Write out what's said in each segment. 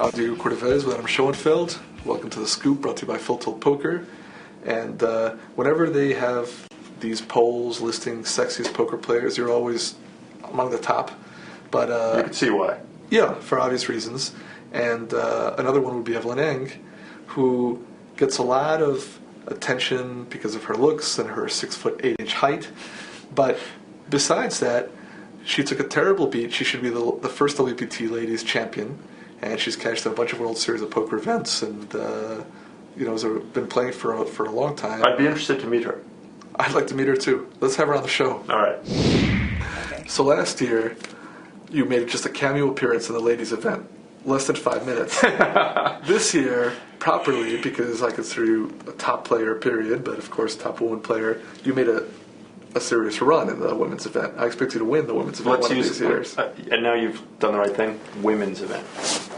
Audio Cordovez with Adam Schoenfeld. Welcome to The Scoop, brought to you by Full Tilt Poker. And whenever they have these polls listing sexiest poker players, you're always among the top. But you can see why. Yeah, for obvious reasons. And another one would be Evelyn Ng, who gets a lot of attention because of her looks and her 6'8" height. But besides that, she took a terrible beat. She should be the first WPT ladies champion, and she's cashed in a bunch of World Series of Poker events, and has been playing for a long time. I'd be interested to meet her. I'd like to meet her too. Let's have her on the show. All right. Okay. So last year, you made just a cameo appearance in the ladies event, less than 5 minutes. This year, properly, because I consider you a top player, period, but of course top woman player, you made a serious run in the women's event. I expect you to win the women's event one of these years. And now you've done the right thing, women's event.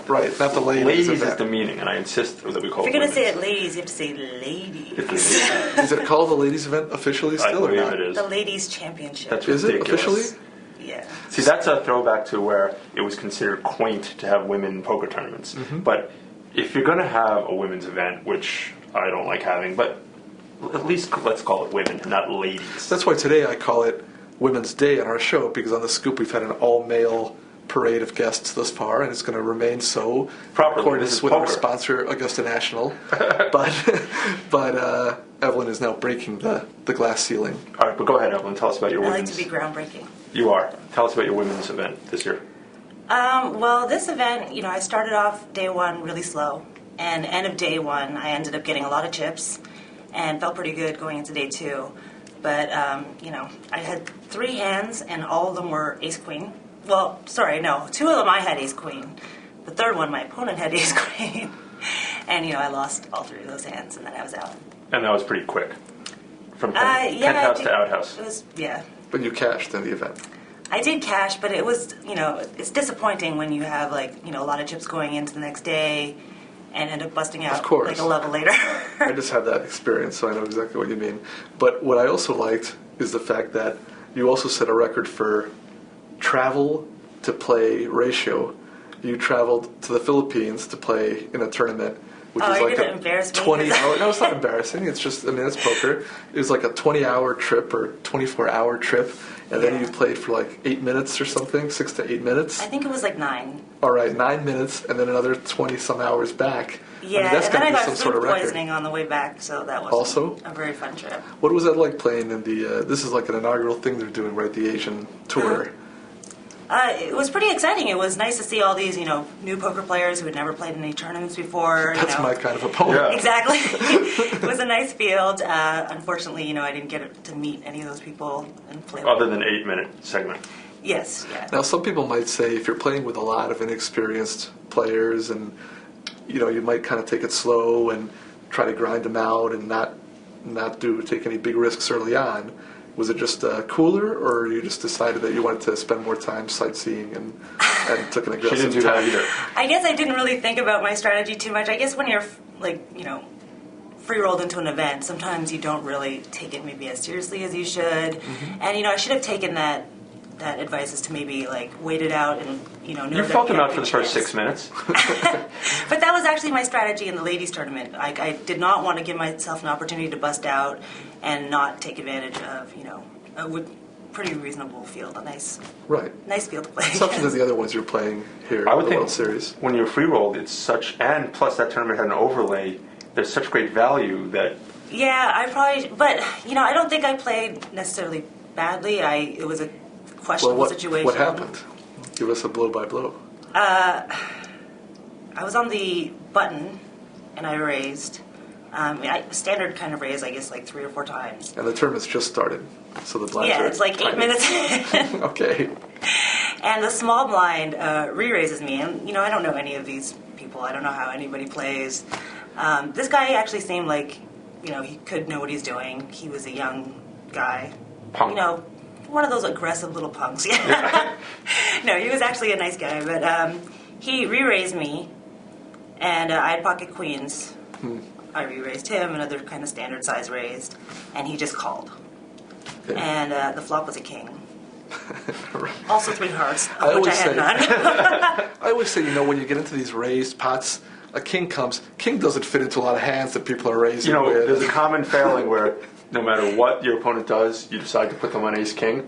Right, not the ladies event. Ladies is the meaning, and I insist that we call it If you're going to women's. say it ladies, you have to say ladies. Is it called the ladies event officially still I or believe not? it is. The ladies championship. That's Is it ridiculous. officially? Yeah. See, that's a throwback to where it was considered quaint to have women poker tournaments. Mm-hmm. But if you're going to have a women's event, which I don't like having, but at least let's call it women, not ladies. That's why today I call it Women's Day on our show, because on The Scoop we've had an all-male parade of guests thus far, and it's going to remain so. Properly, according this is with poker. our sponsor, Augusta National. but Evelyn is now breaking the glass ceiling. All right, but go ahead, Evelyn. Tell us about your I like women's. to be groundbreaking. You are. Tell us about your women's event this year. Well, this event, I started off day one really slow, and end of day one, I ended up getting a lot of chips, and felt pretty good going into day two. But I had 3 hands, and all of them were ace queen. Well, sorry, no, 2 of them I had ace queen. The third one, my opponent had ace queen, and I lost all 3 of those hands, and then I was out. And that was pretty quick. From Yeah, penthouse to outhouse. It was, yeah. But you cashed in the event. I did cash, but it was, it's disappointing when you have, a lot of chips going into the next day and end up busting out, Of course. like, a level later. I just had that experience, so I know exactly what you mean. But what I also liked is the fact that you also set a record for travel to play ratio. You traveled to the Philippines to play in a tournament, which is you're like gonna a embarrass me? 20-hour. No, it's not embarrassing. It's just, it's poker. It was like a 20-hour trip or 24-hour trip, and then you played for like 8 minutes or something, 6 to 8 minutes. I think it was like 9. All right, 9 minutes, and then another 20-some hours back. Yeah, that's and then gotta I be got some food sort of record. poisoning on the way back, so that was Also? a very fun trip. What was that like playing in the? This is like an inaugural thing they're doing, right? The Asian tour. It was pretty exciting. It was nice to see all these, new poker players who had never played in any tournaments before. That's my kind of opponent. Yeah. Exactly. It was a nice field. Unfortunately, I didn't get to meet any of those people and play. Other than 8-minute segment. Yes, yeah. Now, some people might say if you're playing with a lot of inexperienced players, and you might kind of take it slow and try to grind them out and not take any big risks early on. Was it just cooler, or you just decided that you wanted to spend more time sightseeing and took an She aggressive didn't do that tack? either. I guess I didn't really think about my strategy too much. I guess when you're, free-rolled into an event, sometimes you don't really take it maybe as seriously as you should. Mm-hmm. And, I should have taken that advice is to maybe, wait it out and, know You that felt them can't out for the reach first this. 6 minutes. But that was actually my strategy in the ladies tournament. I did not want to give myself an opportunity to bust out and not take advantage of, a pretty reasonable field, a nice field to play. Something to the other ones you're playing here I in would the think World Series. when you're free rolled, it's such, and plus that tournament had an overlay. There's such great value that Yeah, I probably, but I don't think I played necessarily badly. It was a questionable situation. What happened? Give us a blow by blow. I was on the button, and I raised. Standard kind of raise, I guess, 3 or 4 times. And the tournament's just started, so the blinds Yeah, are it's like 8 tiny. minutes in. Okay. And the small blind re-raises me, and I don't know any of these people. I don't know how anybody plays. This guy actually seemed like, he could know what he's doing. He was a young guy. punk. One of those aggressive little punks. No, he was actually a nice guy, but he re-raised me, and I had pocket queens. I re-raised him, another kind of standard size raised, and he just called. Okay. And the flop was a king. Also 3 hearts, I of which I always had say- none. I always say, when you get into these raised pots, a king comes. King doesn't fit into a lot of hands that people are raising with. There's a common failing where no matter what your opponent does, you decide to put them on ace king.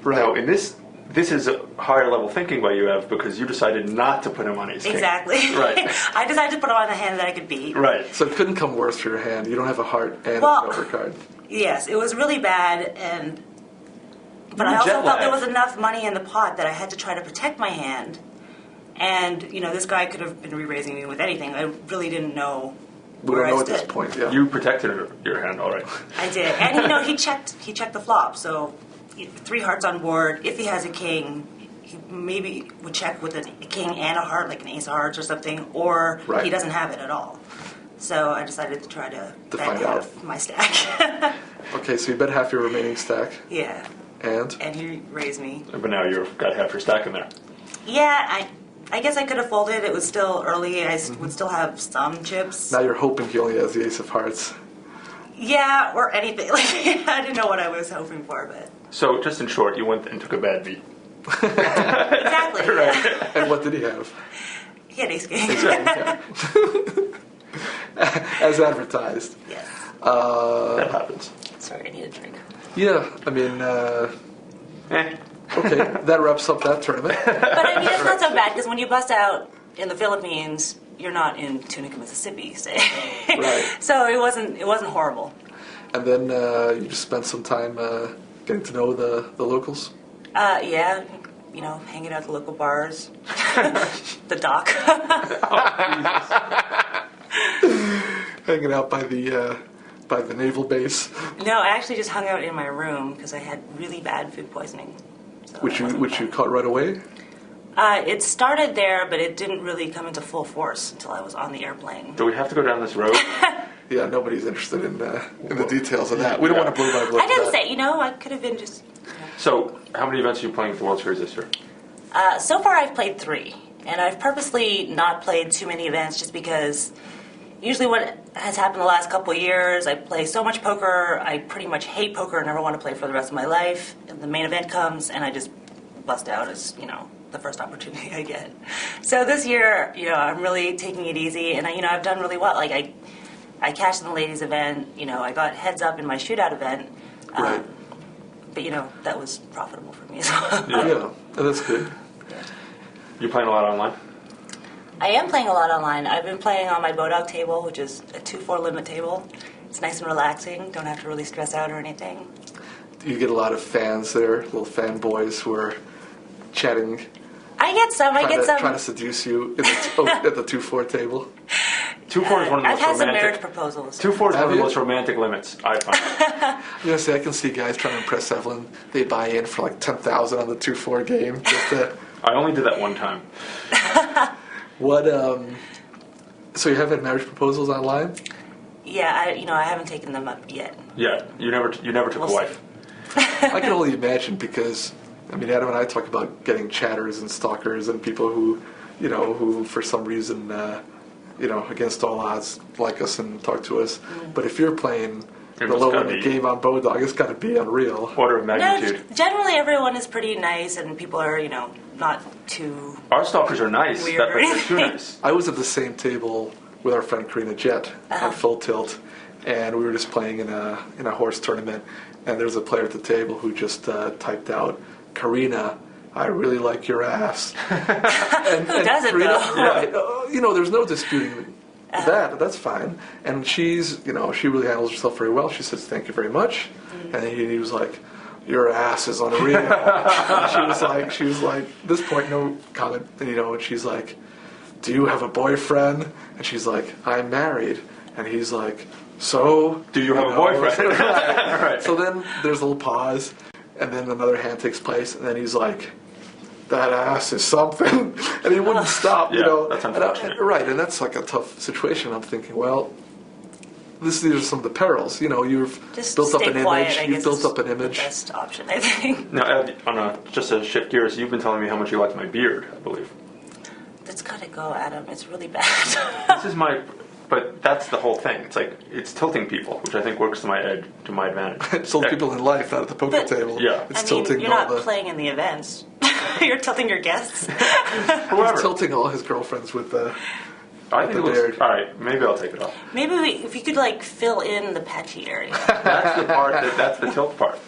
Right. Now, in this is a higher level thinking by you, Ev, because you decided not to put him on ace king. Exactly. Right. I decided to put him on a hand that I could beat. Right. So it couldn't come worse for your hand. You don't have a heart and Well- an overcard. Yes, it was really bad, but I also Jet thought there lag. was enough money in the pot that I had to try to protect my hand. And, this guy could have been re-raising me with anything. I really didn't know We where don't know I at this stood. point. Yeah. You protected your hand, all right. I did. And, he checked the flop. So 3 hearts on board. If he has a king, he maybe would check with a king and a heart, like an ace of hearts or something, or Right. he doesn't have it at all. So I decided to try to bet find out. half my stack. Okay, so you bet half your remaining stack, Yeah. and And he raised me. But now you've got half your stack in there. Yeah, I guess I could have folded. It was still early. I would still have some chips. now you're hoping he only has the ace of hearts. Yeah, or anything. Like, I didn't know what I was hoping for, but So, just in short, you went and took a bad beat. exactly. Yeah. And what did he have? He had ace king. As advertised. Yes. That happens. Sorry, I need a drink. Yeah, I mean, Eh. okay, that wraps up that tournament. But I mean, it's not so bad because when you bust out in the Philippines, you're not in Tunica, Mississippi, say. Right. So it wasn't horrible. And then you just spent some time getting to know the locals. Yeah, hanging out at the local bars, the dock. Hanging out by the naval base, No, I actually just hung out in my room because I had really bad food poisoning. So which it wasn't you fun. caught right away. It started there, but it didn't really come into full force until I was on the airplane. Do we have to go down this road? Yeah, nobody's interested in the details of that. We don't want to blow by blow. I didn't that. say, I could have been just. So, how many events are you playing at the World Series this year? So far, I've played 3, and I've purposely not played too many events just because usually what has happened the last couple of years, I play so much poker, I pretty much hate poker and never want to play for the rest of my life. And the main event comes, and I just bust out as, the first opportunity I get. So this year, I'm really taking it easy, and I've done really well. Like, I cashed in the ladies event, I got heads up in my shootout event. Right. But, that was profitable for me as well. Yeah, and that's good. You playing a lot online? I am playing a lot online. I've been playing on my Bodog table, which is a 2-4 limit table. It's nice and relaxing. Don't have to really stress out or anything. You get a lot of fans there, little fanboys who are chatting, I get some. trying to seduce you at the 2-4 table. 2-4 is one of the I've most had some marriage romantic. proposals. 2-4 is one Have of the you? most romantic limits I find. I can see guys trying to impress Evelyn. They buy in for like 10,000 on the 2-4 game. Just to, I only did that one time. what? So you have had marriage proposals online? Yeah, I haven't taken them up yet. Yeah, you never took We'll a see. wife. I can only imagine because, Adam and I talk about getting chatters and stalkers and people who, who for some reason, against all odds like us and talk to us. But if you're playing the must low gotta limit be- game on Bodog, it's got to be unreal. Order of No, magnitude. generally everyone is pretty nice, and people are, not too. Our stalkers are nice. Weird. But they're too nice. I was at the same table with our friend Karina Jett on Full Tilt, and we were just playing in a horse tournament, and there's a player at the table who just typed out, "Karina, I really like your ass." and, Who doesn't, Karina, though? right, there's no disputing that. That's fine. And she's, she really handles herself very well. She says, "Thank you very much," and he was like, "Your ass is unreal." And she was like, at this point, no comment, and she's like, "Do you have a boyfriend?" And she's like, "I'm married." And he's like, "So? Do you have a boyfriend?" Right. Right. So then there's a little pause, and then another hand takes place, and then he's like, "That ass is something," and he wouldn't stop. Yeah, that's And unfortunate. right, and that's like a tough situation. I'm thinking, well, these are some of the perils. You've Just built up stay an quiet, image. I You've guess, built is up an the image. best option, I think. Now, Ed, just to shift gears, you've been telling me how much you liked my beard, I believe. That's gotta go, Adam. It's really bad. This is my but that's the whole thing. It's like it's tilting people, which I think works to my advantage. It's tilting people in life, not at the poker table. Yeah. It's I mean, tilting you're not playing in the events. You're tilting your guests. Whoever. He's tilting all his girlfriends with the. I think it looks. beard. All right, maybe I'll take it off. Maybe if you could fill in the patchy area. That's the part. That's the tilt part.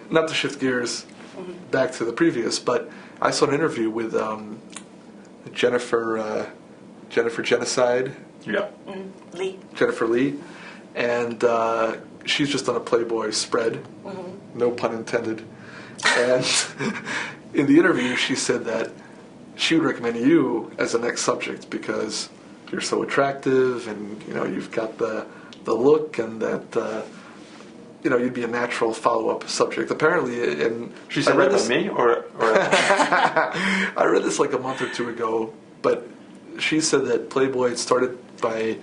Not to shift gears back to the previous, but I saw an interview with Jennifer Genocide. Yeah. Lee. Jennifer Lee, and she's just on a Playboy spread, no pun intended. And in the interview, she said that she would recommend you as the next subject because you're so attractive, and you've got the look, and that you'd be a natural follow-up subject. Apparently, and She said that to me, or I read this like a month or two ago, but she said that Playboy had started by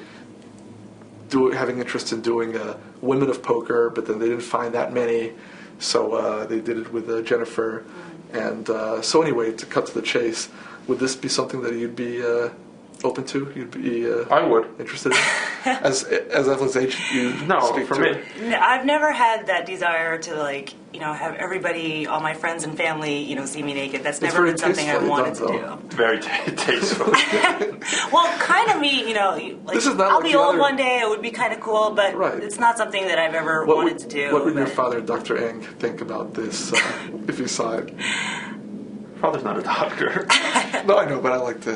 having interest in doing women of poker, but then they didn't find that many, so they did it with Jennifer. And so anyway, to cut to the chase, would this be something that you'd be open to? You'd be I would. interested in? As Evelyn's agent, you No, speak for to me. it? No, I've never had that desire to have everybody, all my friends and family, see me naked. That's never very been something I tastefully wanted done, to do. Very tasteful. Well, kind of me, This is not I'll like be the old other- one day. It would be kind of cool, but Right. it's not something that I've ever wanted to do. What would your but- father, Dr. Ng, think about this if he saw it? Father's not a doctor. No, I know, but I like to...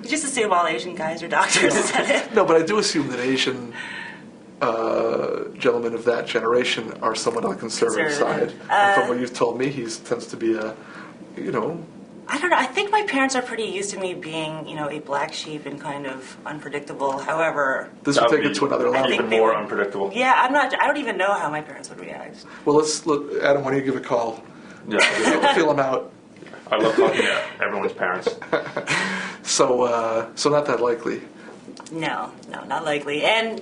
You just assume all Asian guys are doctors, is that it? No, but I do assume that Asian gentlemen of that generation are somewhat on the conservative side. Conservative. And from what you've told me, he tends to be I don't know. I think my parents are pretty used to me being, a black sheep and kind of unpredictable. However, this would That take it to another level. Even they more would- unpredictable. yeah, I don't even know how my parents would react. Well, let's look. Adam, why don't you give a call? Yeah. Feel him out. I love talking to everyone's parents. So not that likely. No, not likely. And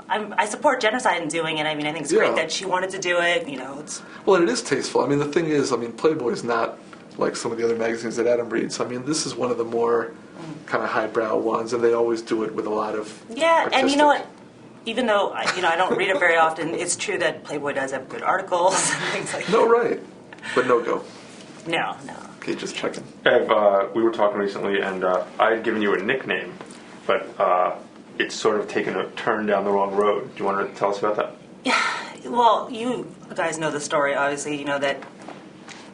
I support genocide in doing it. I mean, I think it's great Yeah. that she wanted to do it. It's Well, and it is tasteful. I mean, the thing is, Playboy is not like some of the other magazines that Adam reads. I mean, this is one of the more kind of highbrow ones, and they always do it with a lot of yeah. And you know artistic- what? Even though I don't read it very often, it's true that Playboy does have good articles and things like No, right. But no go. that. No. Okay, just checking. Ev, we were talking recently, and I had given you a nickname, but it's sort of taken a turn down the wrong road. Do you want to tell us about that? Well, you guys know the story, obviously. You know that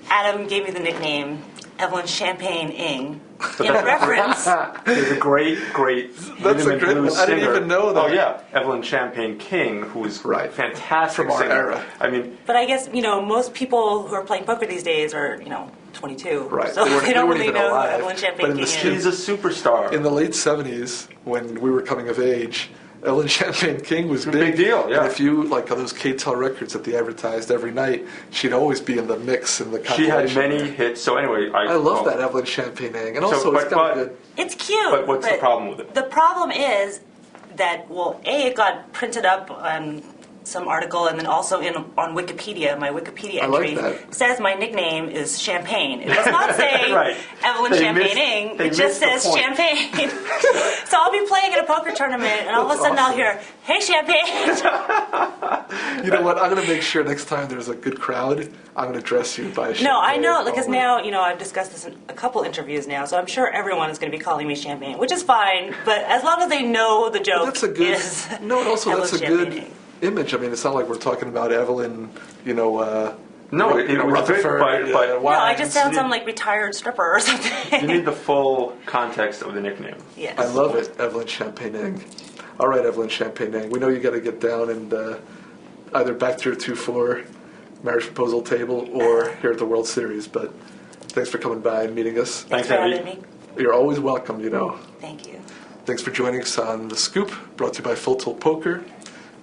Adam gave me the nickname Evelyn Champagne Ng in reference. There's a great That's rhythm a and great blues one. I didn't singer. even know that. Oh yeah, Evelyn Champagne King, who's Right. fantastic From our singer. era. I mean, But I guess, most people who are playing poker these days are, 22. Right. So weren't- they don't weren't really even know who alive. Evelyn But Champagne in King the is. she's a superstar. In the late 70s, when we were coming of age, Evelyn Champagne King was a big deal, yeah. And if you, like on those KTEL records that they advertised every night, she'd always be in the mix in the She compilation. had many hits. So anyway, I love that Evelyn Champagne Ng. And also, but- it's got a but- good... It's cute. But what's the problem with it? The problem is that, well, it got printed up on some article and then also on Wikipedia. My Wikipedia I like entry that. says my nickname is Champagne. It does not say Right. Evelyn They Champagne missed- Ng. they It just missed the says point. Champagne. So I'll be playing at a poker tournament and all of a That's sudden I'll awesome. hear, hey, Champagne. You know what? I'm going to make sure next time there's a good crowd, I'm going to dress you by Champagne. No, I know, because Oh, now, I've discussed this in a couple interviews now, so I'm sure everyone is going to be calling me Champagne, which is fine, but as long as they know the joke That's a good... is No, and also that's a Evelyn good Champagne. image. I mean, it's not like we're talking about Evelyn, No, it was great, Rutherford, but No, I Wines. just sound some like retired stripper or something. you need the full context of the nickname. Yes. I love it, Evelyn Champagne Ng. All right, Evelyn Champagne Ng. We know you got to get down and either back to your 2-4 marriage proposal table or here at the World Series. But thanks for coming by and meeting us. Thanks Thanks, for Abby. having me. You're always welcome, Thank you. Thanks for joining us on The Scoop, brought to you by Full Tilt Poker.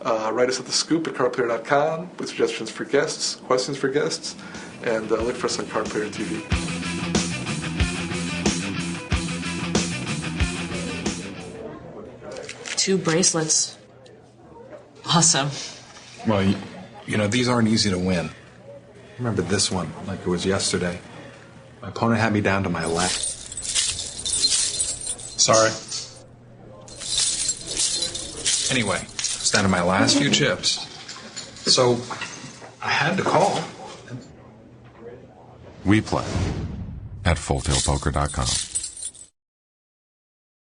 Write us at thescoop at cardplayer.com with suggestions for guests, questions for guests, and look for us on Card Player TV. 2 bracelets. Awesome. Well, these aren't easy to win. I remember this one like it was yesterday. My opponent had me down to my left. Sorry. Anyway, it's down to my last few chips. So, I had to call. We play at FullTailPoker.com.